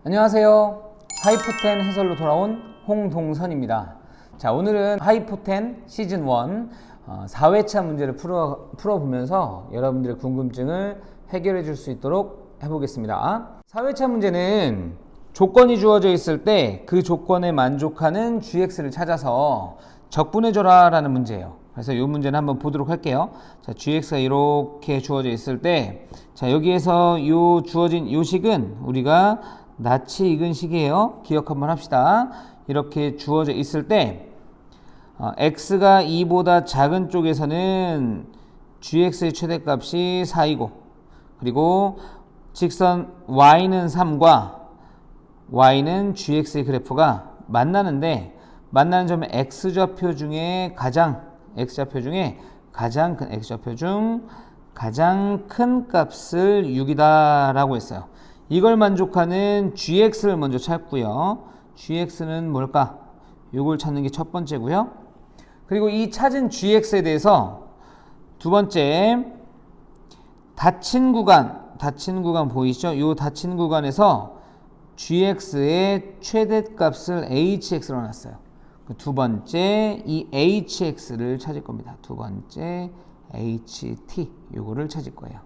안녕하세요. 하이포텐 해설로 돌아온 홍동선입니다. 자, 오늘은 하이포텐 시즌 1 4회차 문제를 풀어보면서 여러분들의 궁금증을 해결해 줄 수 있도록 해보겠습니다. 4회차 문제는 조건이 주어져 있을 때 그 조건에 만족하는 gx를 찾아서 적분해줘라 라는 문제예요. 그래서 이 문제는 한번 보도록 할게요. 자, gx가 이렇게 주어져 있을 때, 자, 여기에서 요 주어진 요 식은 우리가 낯이 익은 식이에요. 기억 한번 합시다. 이렇게 주어져 있을 때 x가 2보다 작은 쪽에서는 gx의 최대값이 4이고, 그리고 직선 y는 3과 y는 gx의 그래프가 만나는 점의 x좌표 중에 가장 큰 x좌표 중 가장 큰 값을 6이다 라고 했어요. 이걸 만족하는 gx를 먼저 찾고요. gx는 뭘까? 이걸 찾는 게 첫 번째고요. 그리고 이 찾은 gx에 대해서 두 번째, 닫힌 구간 보이시죠? 이 닫힌 구간에서 gx의 최대값을 hx로 놨어요. 두 번째, 이 hx를 찾을 겁니다. 두 번째, ht, 요거를 찾을 거예요.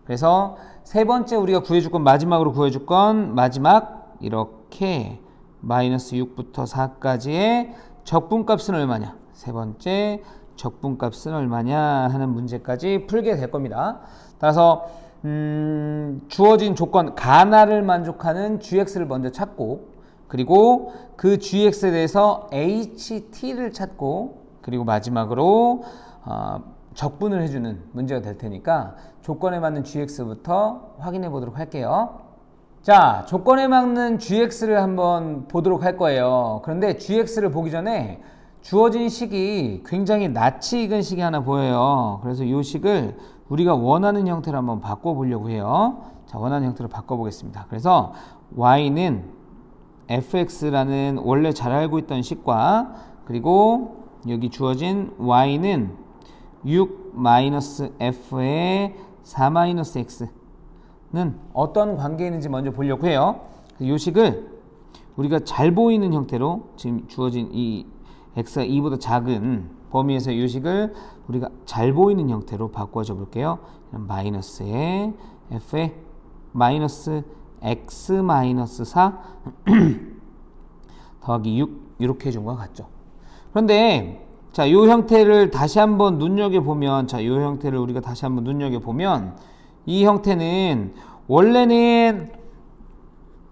그래서 세 번째 우리가 구해줄 건, 마지막으로 구해줄 건, 마지막 이렇게 마이너스 6부터 4까지의 적분값은 얼마냐, 세 번째 적분값은 얼마냐 하는 문제까지 풀게 될 겁니다. 따라서 주어진 조건 가나를 만족하는 gx를 먼저 찾고, 그리고 그 gx에 대해서 ht를 찾고, 그리고 마지막으로 적분을 해주는 문제가 될 테니까 조건에 맞는 gx부터 확인해 보도록 할게요. 자, 조건에 맞는 gx를 한번 보도록 할 거예요. 그런데 gx를 보기 전에 주어진 식이 굉장히 낯이 익은 식이 하나 보여요. 그래서 이 식을 우리가 원하는 형태로 한번 바꿔보려고 해요. 자, 원하는 형태로 바꿔보겠습니다. 그래서 y는 fx라는 원래 잘 알고 있던 식과, 그리고 여기 주어진 y는 6-f의 4-x는 어떤 관계에 있는지 먼저 보려고 해요. 이 식을 우리가 잘 보이는 형태로, 지금 주어진 이 x가 2보다 작은 범위에서 이 식을 우리가 잘 보이는 형태로 바꿔줘 볼게요. 마이너스에 f의 마이너스 x 마이너스 4 더하기 6 이렇게 해준 것 같죠. 그런데 자, 이 형태를 다시 한번 눈여겨보면, 자, 이 형태를 우리가 다시 한번 눈여겨보면, 이 형태는 원래는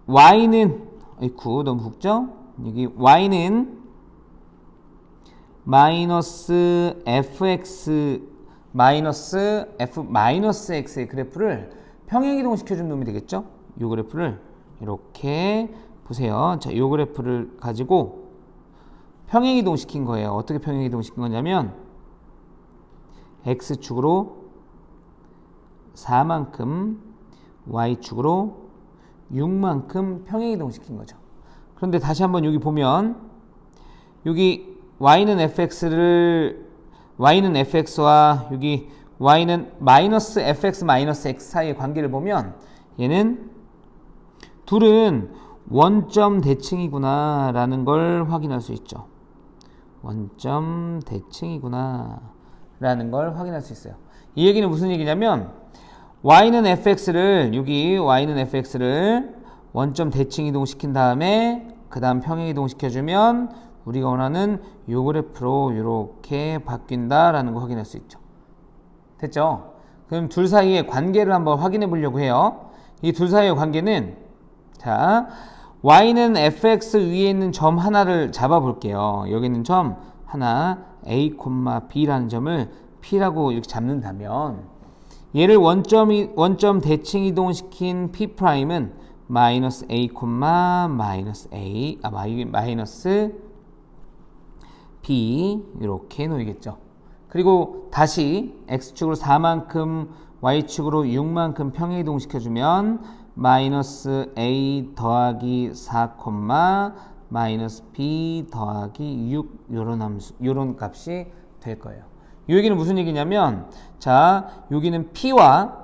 y는, 아이쿠 너무 굵죠? 여기 y는 마이너스 fx 마이너스 f 마이너스 x의 그래프를 평행이동 시켜준 놈이 되겠죠? 이 그래프를 이렇게 보세요. 자, 이 그래프를 가지고 평행이동 시킨 거예요. 어떻게 평행이동 시킨 거냐면 x축으로 4만큼, y축으로 6만큼 평행이동 시킨 거죠. 그런데 다시 한번 여기 보면, 여기 y는 fx와 여기 y는 마이너스 fx 마이너스 x 사이의 관계를 보면, 얘는 둘은 원점 대칭이구나 라는 걸 확인할 수 있죠. 원점 대칭이구나 라는 걸 확인할 수 있어요. 이 얘기는 무슨 얘기냐면, y는 fx를, 여기 y는 fx를 원점 대칭 이동시킨 다음에 그 다음 평행 이동시켜주면 우리가 원하는 요 그래프로 이렇게 바뀐다 라는 거 확인할 수 있죠. 됐죠? 그럼 둘 사이의 관계를 한번 확인해 보려고 해요. 이 둘 사이의 관계는, 자, y는 fx 위에 있는 점 하나를 잡아 볼게요. 여기 있는 점 하나, a, b라는 점을 p라고 이렇게 잡는다면, 얘를 원점 대칭 이동시킨 p'은 마이너스 a, 마이너스 b 이렇게 놓이겠죠. 그리고 다시 x축으로 4만큼, y축으로 6만큼 평행 이동시켜주면 마이너스 a 더하기 4, 마이너스 b 더하기 6 요런 값이 될 거예요. 이 얘기는 무슨 얘기냐면 자 여기는 p와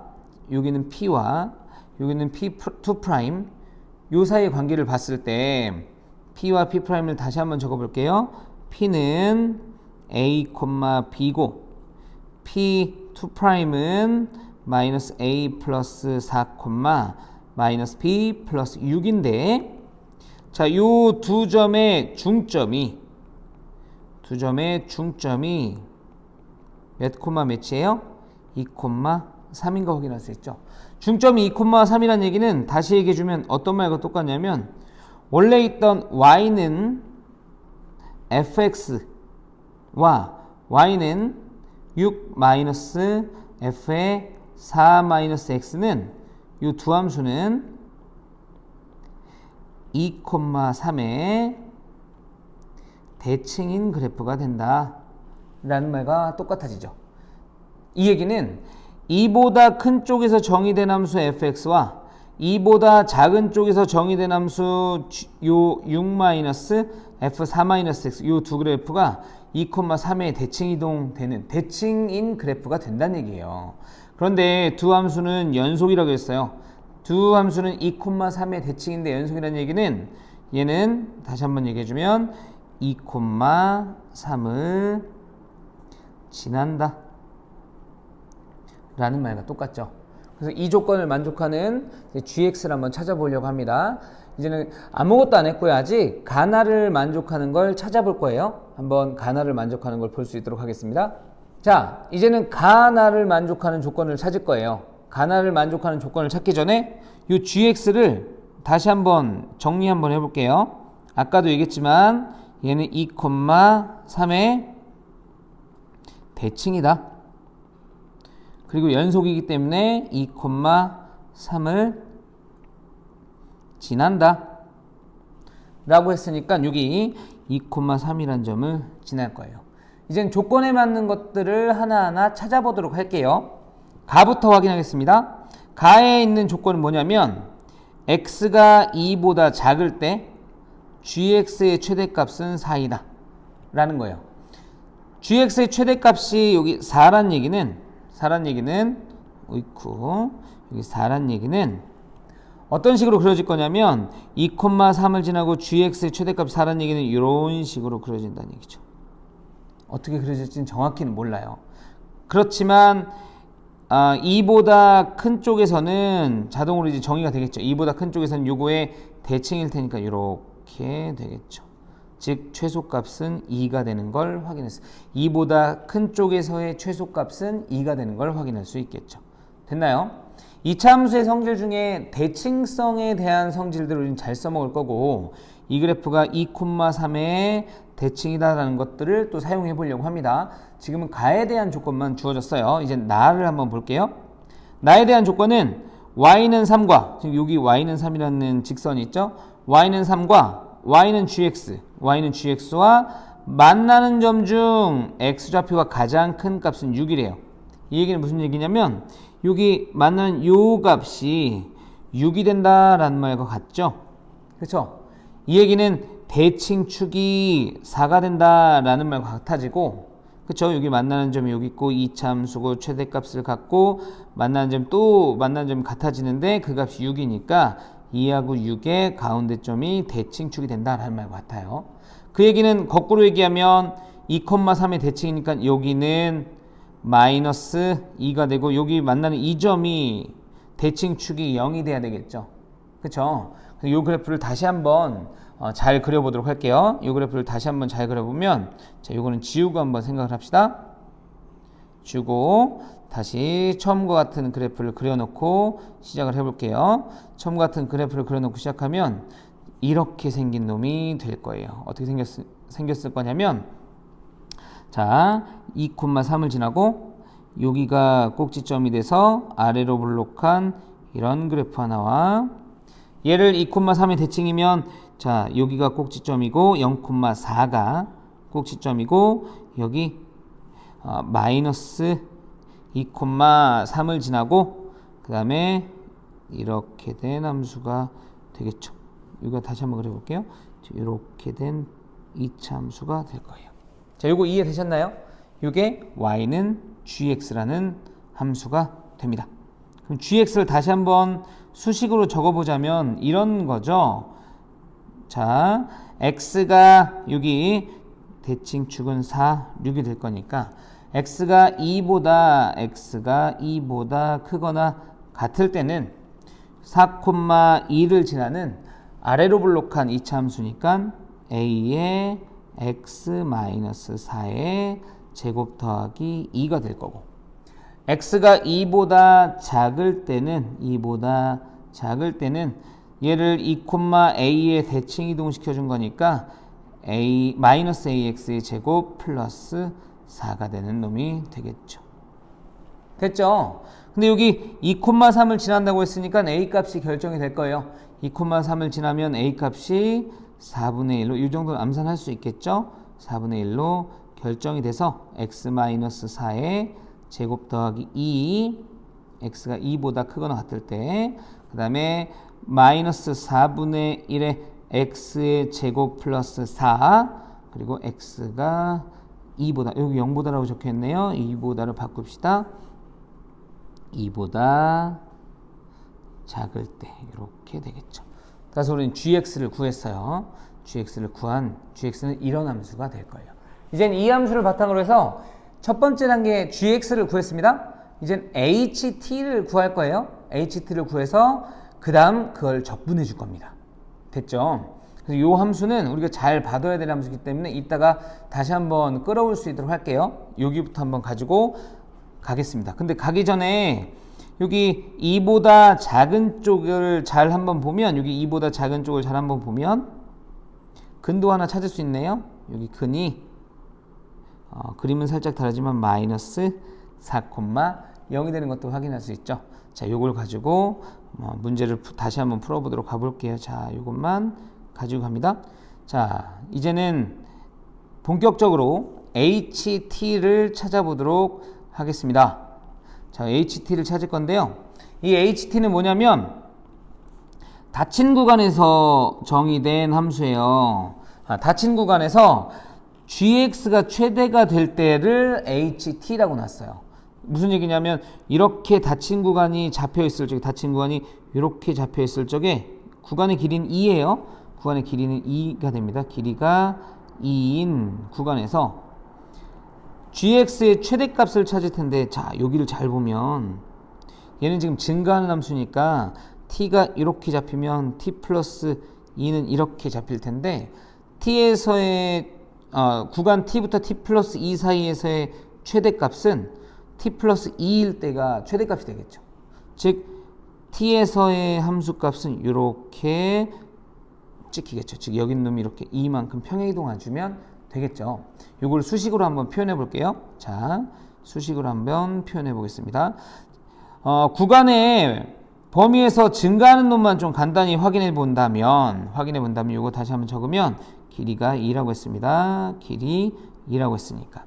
여기는 p2' 요 사이의 관계를 봤을 때 p와 p'을 다시 한번 적어볼게요. p는 a, b고 p2'은 마이너스 a 플러스 4, 마이너스 b 플러스 6인데 자, 요 두 점의 중점이 몇 콤마 몇이에요? 2,3인 거 확인할 수 있죠. 중점이 2,3이라는 얘기는 다시 얘기해주면 어떤 말과 똑같냐면 원래 있던 y는 fx와 y는 6 마이너스 f의 4 마이너스 x는 이 두 함수는 2,3의 대칭인 그래프가 된다 라는 말과 똑같아지죠. 이 얘기는 2보다 큰 쪽에서 정의된 함수 fx와 2보다 작은 쪽에서 정의된 함수 요 6 마이너스 f 4 마이너스 x 요 두 그래프가 2,3의 대칭 이동되는 대칭인 그래프가 된다는 얘기예요. 그런데 두 함수는 연속이라고 했어요. 두 함수는 2,3의 대칭인데 연속이라는 얘기는 얘는 다시 한번 얘기해주면 2,3을 지난다 라는 말과 똑같죠. 그래서 이 조건을 만족하는 gx를 한번 찾아보려고 합니다. 이제는 아무것도 안 했고요. 아직 가나를 만족하는 걸 찾아볼 거예요. 한번 가나를 만족하는 걸 볼 수 있도록 하겠습니다. 자, 이제는 가나를 만족하는 조건을 찾을 거예요. 가나를 만족하는 조건을 찾기 전에 이 gx를 다시 한번 정리 한번 해볼게요. 아까도 얘기했지만 얘는 2,3의 대칭이다. 그리고 연속이기 때문에 2,3을 지난다 라고 했으니까 여기 2,3이라는 점을 지날 거예요. 이젠 조건에 맞는 것들을 하나하나 찾아보도록 할게요. 가부터 확인하겠습니다. 가에 있는 조건은 뭐냐면 x가 2보다 작을 때 gx의 최대값은 4이다 라는 거예요. gx의 최대값이 여기 4란 얘기는 여기 4란 얘기는 어떤 식으로 그려질 거냐면 2,3을 지나고 gx의 최대값이 4란 얘기는 이런 식으로 그려진다는 얘기죠. 어떻게 그려질지는 정확히는 몰라요. 그렇지만 2보다 큰 쪽에서는 자동으로 이제 정의가 되겠죠. 2보다 큰 쪽에서는 요거의 대칭일 테니까 이렇게 되겠죠. 즉 최소값은 2가 되는 걸 확인했어요. 2보다 큰 쪽에서의 최소값은 2가 되는 걸 확인할 수 있겠죠. 됐나요? 2차 함수의 성질 중에 대칭성에 대한 성질들을 우리는 잘 써먹을 거고 이 그래프가 2,3의 대칭이다라는 것들을 또 사용해 보려고 합니다. 지금은 가에 대한 조건만 주어졌어요. 이제 나를 한번 볼게요. 나에 대한 조건은 y는 3과 지금 여기 y는 3이라는 직선이 있죠. y는 3과 y는 gx와 만나는 점 중 x좌표가 가장 큰 값은 6이래요. 이 얘기는 무슨 얘기냐면 여기 만나는 요 값이 6이 된다라는 말과 같죠. 그렇죠? 이 얘기는 대칭축이 4가 된다라는 말과 같아지고 그렇죠? 여기 만나는 점이 여기 있고 2차 함수고 최대값을 갖고 만나는 점이 같아지는데 그 값이 6이니까 2하고 6의 가운데점이 대칭축이 된다라는 말과 같아요. 그 얘기는 거꾸로 얘기하면 2,3의 대칭이니까 여기는 마이너스 2가 되고 여기 만나는 이 점이 대칭축이 0이 돼야 되겠죠. 그렇죠? 이 그래프를 다시 한번 잘 그려보도록 할게요. 이 그래프를 다시 한번 잘 그려보면 자, 이거는 지우고 한번 생각을 합시다. 지우고 다시 처음과 같은 그래프를 그려놓고 시작을 해볼게요. 처음과 같은 그래프를 그려놓고 시작하면 이렇게 생긴 놈이 될 거예요. 어떻게 생겼을 거냐면 자 2,3을 지나고 여기가 꼭지점이 돼서 아래로 볼록한 이런 그래프 하나와 얘를 2,3의 대칭이면 자 여기가 꼭지점이고 0,4가 꼭지점이고 여기 마이너스 2,3을 지나고 그 다음에 이렇게 된 함수가 되겠죠. 이거 다시 한번 그려볼게요. 이렇게 된 이차함수가 될 거예요. 자, 요거 이해되셨나요? 요게 y는 gx라는 함수가 됩니다. 그럼 gx를 다시 한번 수식으로 적어보자면 이런 거죠. 자, x가 여기 대칭축은 4, 6이 될 거니까 x가 2보다 크거나 같을 때는 4,2를 지나는 아래로 블록한 이차함수니까 a의 x-4의 제곱 더하기 2가 될 거고, x가 2보다 작을 때는 얘를 2,a에 대칭 이동시켜 준 거니까 -ax의 제곱 플러스 4가 되는 놈이 되겠죠. 됐죠? 근데 여기 2,3을 지난다고 했으니까 a 값이 결정이 될 거예요. 2,3을 지나면 a 값이 4분의 1로, 이 정도는 암산할 수 있겠죠? 4분의 1로 결정이 돼서 x-4의 제곱 더하기 2, x가 2보다 크거나 같을 때, 그 다음에 마이너스 4분의 1의 x의 제곱 플러스 4, 그리고 x가 2보다, 여기 0보다라고 적혀있네요. 2보다를 바꿉시다. 2보다 작을 때 이렇게 되겠죠. 그래서 우리는 gx를 구했어요. gx는 이런 함수가 될 거예요. 이젠 이 함수를 바탕으로 해서 첫 번째 단계 gx를 구했습니다. 이젠 ht를 구할 거예요. ht를 구해서 그 다음 그걸 적분해 줄 겁니다. 됐죠? 그래서 이 함수는 우리가 잘 받아야 될 함수이기 때문에 이따가 다시 한번 끌어올 수 있도록 할게요. 여기부터 한번 가지고 가겠습니다. 근데 가기 전에 여기 2보다 작은 쪽을 잘 한번 보면, 여기 2보다 작은 쪽을 잘 한번 보면 근도 하나 찾을 수 있네요. 여기 근이 그림은 살짝 다르지만 마이너스 4,0이 되는 것도 확인할 수 있죠. 자, 요걸 가지고 문제를 다시 한번 풀어보도록 가볼게요. 자, 요것만 가지고 갑니다. 자, 이제는 본격적으로 HT를 찾아보도록 하겠습니다. 자, HT를 찾을 건데요. 이 HT는 뭐냐면 닫힌 구간에서 정의된 함수예요. 닫힌 구간에서 gx가 최대가 될 때를 HT라고 놨어요. 무슨 얘기냐면 이렇게 닫힌 구간이 잡혀 있을 적에, 닫힌 구간이 이렇게 잡혀 있을 적에 구간의 길이는 2예요. 구간의 길이는 2가 됩니다. 길이가 2인 구간에서 gx의 최대값을 찾을 텐데, 자, 여기를 잘 보면 얘는 지금 증가하는 함수니까 t가 이렇게 잡히면 t 플러스 2는 이렇게 잡힐 텐데, t에서의 구간 t부터 t 플러스 2 사이에서의 최대값은 t 플러스 2일 때가 최대값이 되겠죠. 즉 t에서의 함수값은 이렇게 찍히겠죠. 즉 여기 있는 놈이 이렇게 2만큼 평행이동해 주면 되겠죠. 이걸 수식으로 한번 표현해 볼게요. 자, 수식으로 한번 표현해 보겠습니다. 구간의 범위에서 증가하는 놈만 좀 간단히 확인해 본다면 이거 다시 한번 적으면 길이가 2라고 했습니다. 길이 2라고 했으니까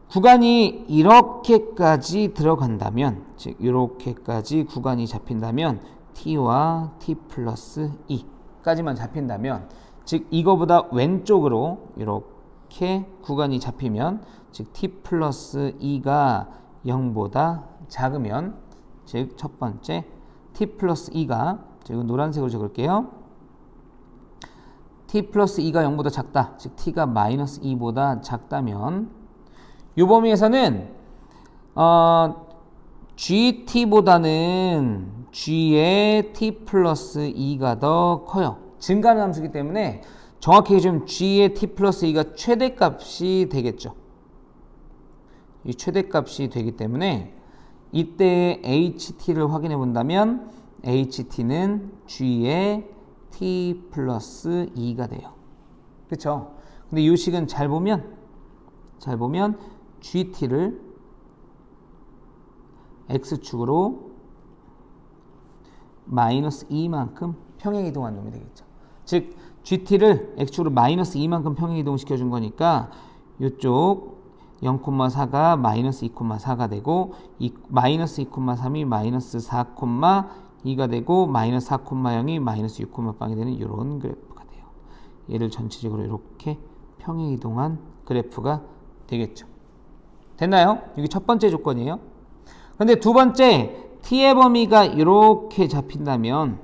구간이 이렇게까지 들어간다면, 즉 이렇게까지 구간이 잡힌다면 t와 t 플러스 2까지만 잡힌다면, 즉 이거보다 왼쪽으로 이렇게 구간이 잡히면, 즉 t 플러스 2가 0보다 작으면, 즉 첫 번째 t 플러스 2가, 즉 노란색으로 적을게요. t 플러스 2가 0보다 작다, 즉 t가 마이너스 2보다 작다면 이 범위에서는 gt보다는 g의 t 플러스 2가 더 커요. 증가하는 함수이기 때문에 정확히 좀 g의 t 플러스 2가 최대값이 되겠죠. 이 최대값이 되기 때문에 이때 ht를 확인해 본다면 ht는 g의 t 플러스 2가 돼요. 그렇죠? 근데 이 식은 잘 보면 gt를 x축으로 마이너스 2만큼 평행이동한 놈이 되겠죠. 즉 gt를 x축으로 마이너스 2만큼 평행이동시켜 준 거니까 이쪽 0,4가 마이너스 2,4가 되고, 마이너스 2,3이 마이너스 4,2가 되고, 마이너스 4,0이 마이너스 6,8이 되는 이런 그래프가 돼요. 얘를 전체적으로 이렇게 평행이동한 그래프가 되겠죠. 됐나요? 이게 첫 번째 조건이에요. 근데 두 번째, t의 범위가 이렇게 잡힌다면,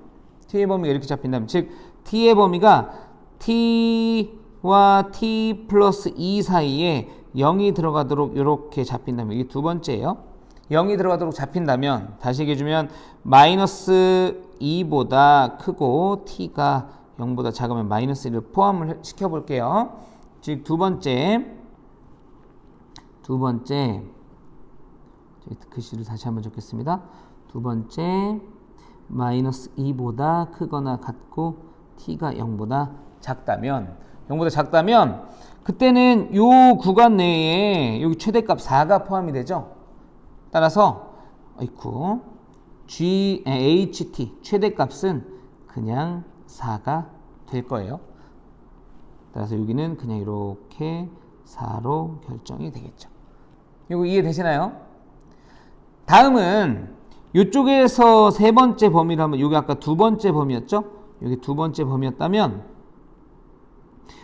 즉 t의 범위가 t와 t 플러스 2 사이에 0이 들어가도록 이렇게 잡힌다면, 이게 두 번째예요. 0이 들어가도록 잡힌다면, 다시 얘기해주면 마이너스 2보다 크고 t가 0보다 작으면 마이너스 1을 포함을 시켜볼게요. 즉 두 번째 글씨를 다시 한번 적겠습니다. 두 번째, 마이너스 2보다 크거나 같고 t가 0보다 작다면 그때는 요 구간 내에 여기 최대값 4가 포함이 되죠. 따라서 HT 최대값은 그냥 4가 될 거예요. 따라서 여기는 그냥 이렇게 4로 결정이 되겠죠. 이거 이해되시나요? 다음은 이쪽에서 세 번째 범위를 하면, 여기 아까 두 번째 범위였죠? 여기 두 번째 범위였다면,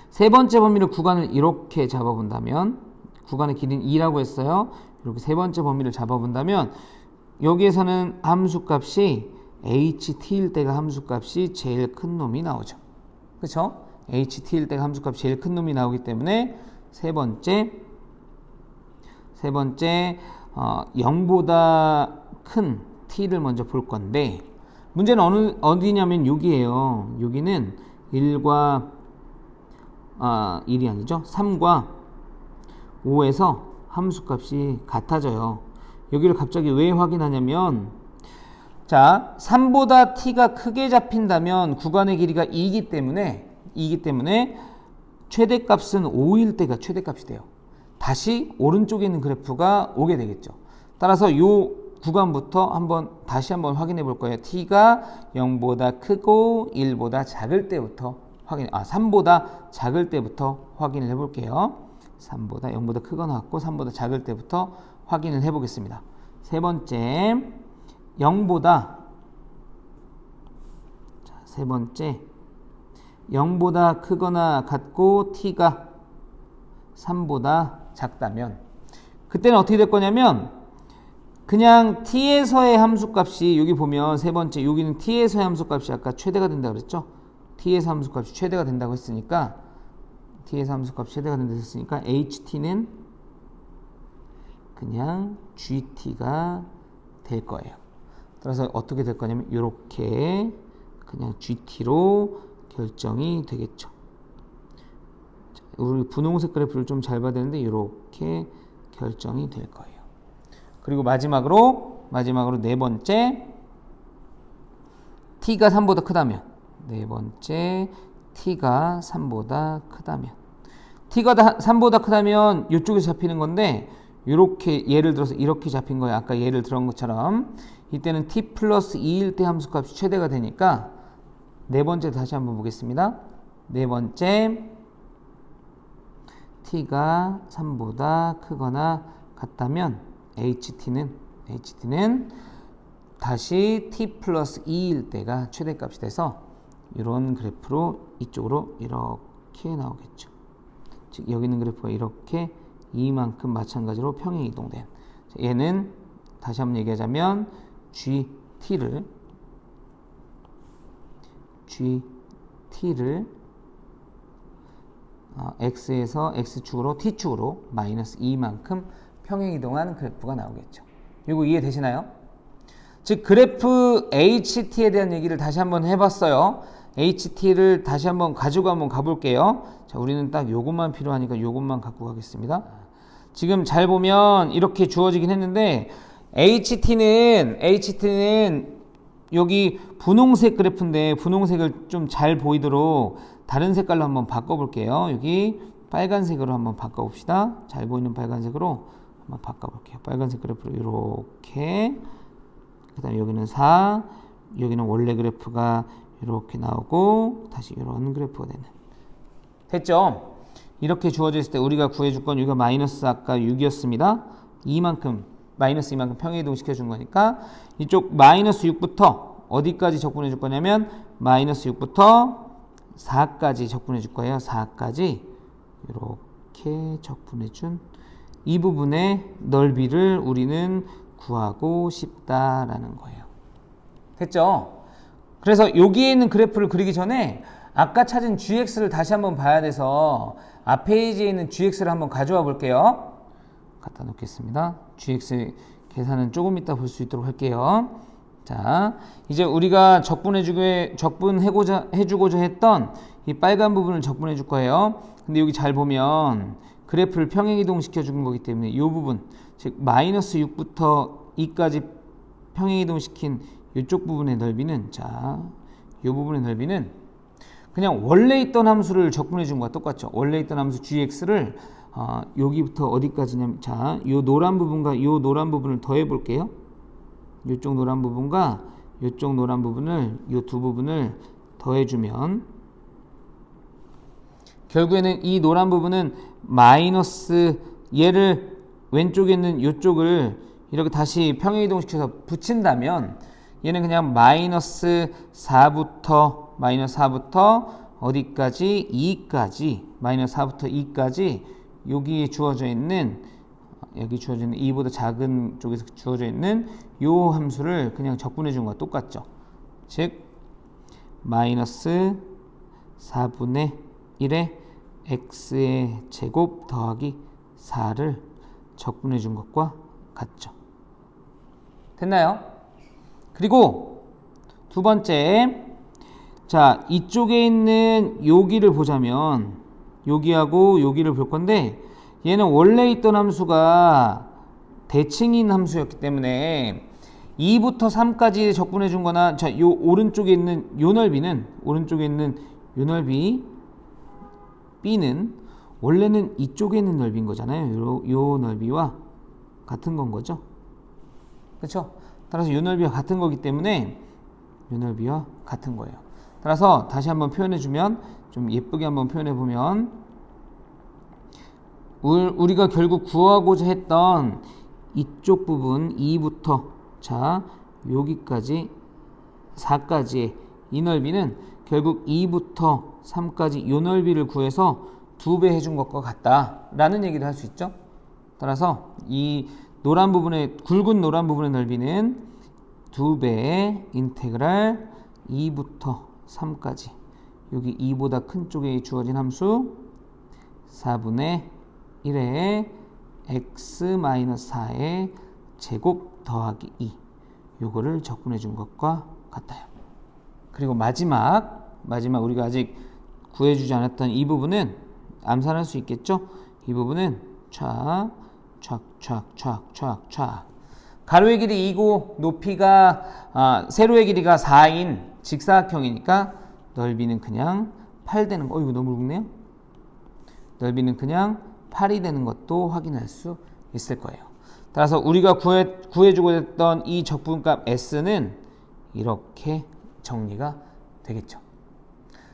세 번째 범위를 구간을 이렇게 잡아본다면, 구간의 길이는 2라고 했어요. 이렇게 세 번째 범위를 잡아본다면, 여기에서는 함수값이 HT일 때가 함수값이 제일 큰 놈이 나오죠. 그렇죠? HT일 때가 함수값이 제일 큰 놈이 나오기 때문에 세 번째 0보다 큰 t를 먼저 볼 건데, 문제는 어디냐면 여기에요. 여기는 1과 1이 아니죠. 3과 5에서 함수값이 같아져요. 여기를 갑자기 왜 확인하냐면, 자, 3보다 t가 크게 잡힌다면 구간의 길이가 2이기 때문에 최대값은 5일 때가 최대값이 돼요. 다시 오른쪽에 있는 그래프가 오게 되겠죠. 따라서 이 구간부터 다시 한번 확인해 볼 거예요. t가 0보다 크고 1보다 작을 때부터 3보다 작을 때부터 확인을 해 볼게요. 3보다 0보다 크거나 같고 3보다 작을 때부터 확인을 해 보겠습니다. 세 번째, 0보다 크거나 같고 t가 3보다 작다면, 그때는 어떻게 될 거냐면, 그냥 t에서의 함수값이, 여기 보면 세 번째, 여기는 t에서의 함수값이 아까 최대가 된다고 그랬죠? t에서 함수값이 최대가 된다고 했으니까, ht는 그냥 gt가 될 거예요. 따라서 어떻게 될 거냐면 이렇게 그냥 gt로 결정이 되겠죠. 우리 분홍색 그래프를 좀 잘 봐야 되는데 이렇게 결정이 될 거예요. 그리고 마지막으로 네 번째, t가 3보다 크다면, t가 3보다 크다면 이쪽에서 잡히는 건데, 이렇게 예를 들어서 이렇게 잡힌 거예요. 아까 예를 들은 것처럼 이때는 t 플러스 2일 때 함수값이 최대가 되니까, 네 번째 다시 한번 보겠습니다. 네 번째, t가 3보다 크거나 같다면 HT는 다시 t 플러스 2일 때가 최대값이 돼서 이런 그래프로 이쪽으로 이렇게 나오겠죠. 즉 여기 있는 그래프가 이렇게 이만큼 마찬가지로 평행 이동된, 얘는 다시 한번 얘기하자면 GT를 X에서 X축으로 T축으로 마이너스 2만큼 평행이동한 그래프가 나오겠죠. 이거 이해되시나요? 즉 그래프 HT에 대한 얘기를 다시 한번 해봤어요. HT를 다시 한번 가지고 한번 가볼게요. 자, 우리는 딱 요것만 필요하니까 요것만 갖고 가겠습니다. 지금 잘 보면 이렇게 주어지긴 했는데, HT는 여기 분홍색 그래프인데, 분홍색을 좀 잘 보이도록 다른 색깔로 한번 바꿔볼게요. 여기 빨간색으로 한번 바꿔봅시다. 잘 보이는 빨간색으로 한번 바꿔볼게요. 빨간색 그래프로 이렇게, 그 다음에 여기는 4, 여기는 원래 그래프가 이렇게 나오고 다시 이런 그래프가 되는, 됐죠? 이렇게 주어져 있을 때 우리가 구해줄 건, 여기가 마이너스 아까 6이었습니다. 마이너스 2만큼 평행이동 시켜준 거니까 이쪽 마이너스 6부터 어디까지 적분해 줄 거냐면 마이너스 6부터 4까지 적분해 줄 거예요. 4까지 이렇게 적분해 준 이 부분의 넓이를 우리는 구하고 싶다라는 거예요. 됐죠? 그래서 여기에 있는 그래프를 그리기 전에 아까 찾은 gx를 다시 한번 봐야 돼서 앞 페이지에 있는 gx를 한번 가져와 볼게요. 갖다 놓겠습니다. gx 계산은 조금 이따 볼 수 있도록 할게요. 자, 이제 우리가 해주고자 했던 이 빨간 부분을 적분해 줄 거예요. 근데 여기 잘 보면 그래프를 평행이동 시켜준 거기 때문에 이 부분, 즉 마이너스 6부터 2까지 평행이동 시킨 이쪽 부분의 넓이는, 자, 이 부분의 넓이는 그냥 원래 있던 함수를 적분해 준 거와 똑같죠. 원래 있던 함수 gx를 여기부터 어디까지냐면, 자, 이 노란 부분과 이 노란 부분을 더해 볼게요. 이쪽 노란 부분과 이쪽 노란 부분을, 이 두 부분을 더해주면 결국에는 이 노란 부분은 마이너스, 얘를 왼쪽에 있는 이쪽을 이렇게 다시 평행이동시켜서 붙인다면 얘는 그냥 마이너스 4부터 어디까지? 2까지, 마이너스 4부터 2까지 여기에 주어져 있는, 여기 주어져 있는 2보다 작은 쪽에서 주어져 있는 요 함수를 그냥 적분해 준 거와 똑같죠. 즉 마이너스 4분의 1의 x의 제곱 더하기 4를 적분해 준 것과 같죠. 됐나요? 그리고 두 번째, 자, 이쪽에 있는 여기를 보자면 여기하고 여기를 볼 건데 얘는 원래 있던 함수가 대칭인 함수였기 때문에 2부터 3까지 적분해 준 거나, 자, 요 오른쪽에 있는 요 넓이는, 오른쪽에 있는 요 넓이 b는 원래는 이쪽에 있는 넓이인 거잖아요. 요 넓이와 같은 건 거죠. 그렇죠? 따라서 요 넓이와 같은 거기 때문에 요 넓이와 같은 거예요. 따라서 다시 한번 표현해 주면, 좀 예쁘게 한번 표현해 보면, 우리가 결국 구하고자 했던 이쪽 부분 2부터, 자, 여기까지 4까지의 이 넓이는 결국 2부터 3까지 이 넓이를 구해서 2배 해준 것과 같다라는 얘기를 할 수 있죠. 따라서 이 노란 부분의, 굵은 노란 부분의 넓이는 2배의 인테그랄 2부터 3까지, 여기 2보다 큰 쪽에 주어진 함수 4분의 1의 x-4의 제곱 더하기 2, 요거를 적분해 준 것과 같아요. 그리고 마지막 우리가 아직 구해주지 않았던 이 부분은 암산할 수 있겠죠? 이 부분은 촥 가로의 길이 2고 높이가 세로의 길이가 4인 직사각형이니까 넓이는 그냥 8 되는 거. 이거 너무 굵네요. 넓이는 그냥 8이 되는 것도 확인할 수 있을 거예요. 따라서 우리가 구해주고 했던 이 적분값 s는 이렇게 정리가 되겠죠.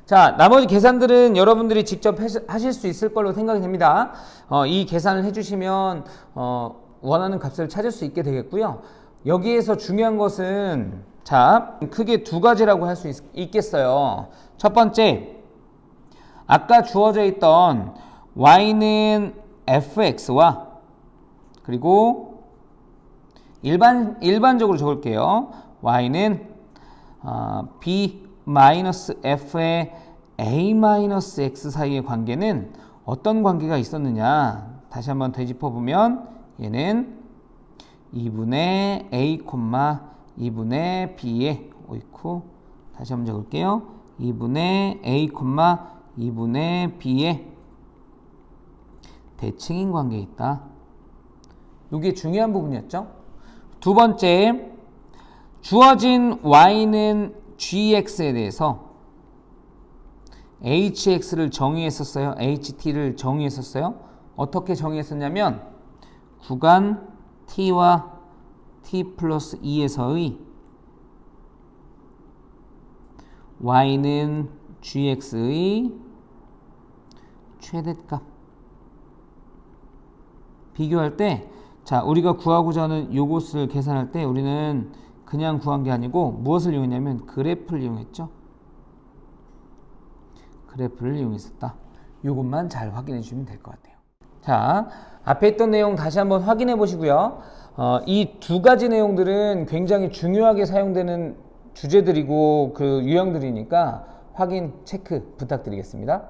자, 나머지 계산들은 여러분들이 직접 하실 수 있을 걸로 생각이 됩니다. 이 계산을 해주시면 원하는 값을 찾을 수 있게 되겠고요. 여기에서 중요한 것은, 자, 크게 두 가지라고 할 수 있겠어요. 첫 번째, 아까 주어져 있던 y는 fx와, 그리고 일반적으로 적을게요. y는 b-f의 a-x 사이의 관계는 어떤 관계가 있었느냐, 다시 한번 되짚어보면 얘는 2분의 a, 2분의 b의, 다시 한번 적을게요. 2분의 a, 2분의 b의 대칭인 관계에 있다. 이게 중요한 부분이었죠. 두 번째, 주어진 y는 gx에 대해서 hx를 정의했었어요. ht를 정의했었어요. 어떻게 정의했었냐면 구간 t와 t 플러스 2에서의 y는 gx의 최대값 비교할 때, 자, 우리가 구하고자 하는 요것을 계산할 때 우리는 그냥 구한 게 아니고 무엇을 이용했냐면 그래프를 이용했죠. 그래프를 이용했었다. 이것만 잘 확인해 주시면 될 것 같아요. 자, 앞에 있던 내용 다시 한번 확인해 보시고요. 이 두 가지 내용들은 굉장히 중요하게 사용되는 주제들이고 그 유형들이니까 확인, 체크 부탁드리겠습니다.